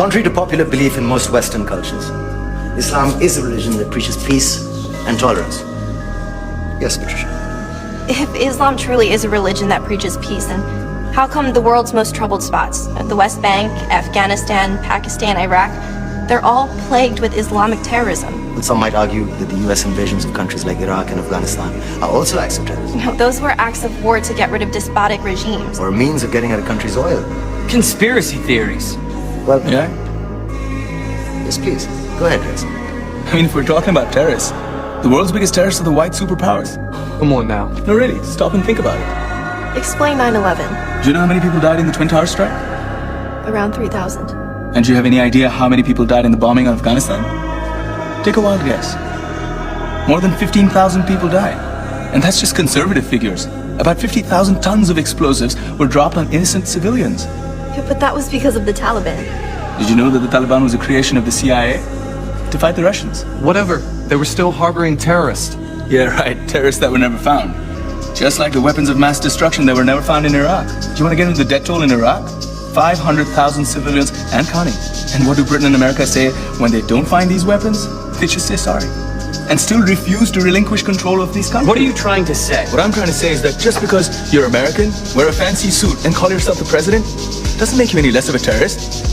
Contrary to popular belief in most Western cultures, Islam is a religion that preaches peace and tolerance. Yes, Patricia. If Islam truly is a religion that preaches peace, then how come the world's most troubled spots, the West Bank, Afghanistan, Pakistan, Iraq, they're all plagued with Islamic terrorism? But some might argue that the US invasions of countries like Iraq and Afghanistan are also acts of terrorism. No, those were acts of war to get rid of despotic regimes. Or a means of getting at a country's oil. Conspiracy theories. Well, Yeah? yes, please. Go ahead, Rez. I mean, if we're talking about terrorists, the world's biggest terrorists are the white superpowers. Come on now. No, really, stop and think about it. Explain 9/11. Do you know how many people died in the Twin Towers strike? Around 3,000. And do you have any idea how many people died in the bombing of Afghanistan? Take a wild guess. More than 15,000 people died. And that's just conservative figures. About 50,000 tons of explosives were dropped on innocent civilians. Yeah, but that was because of the Taliban. Did you know that the Taliban was a creation of the CIA? To fight the Russians. Whatever. They were still harboring terrorists. Yeah, right. Terrorists that were never found. Just like the weapons of mass destruction that were never found in Iraq. Do you want to get into the death toll in Iraq? 500,000 civilians and counting. And what do Britain and America say when they don't find these weapons? They just say sorry. And still refuse to relinquish control of these countries. What are you trying to say? What I'm trying to say is that just because you're American, wear a fancy suit, and call yourself the president, doesn't make you any less of a terrorist.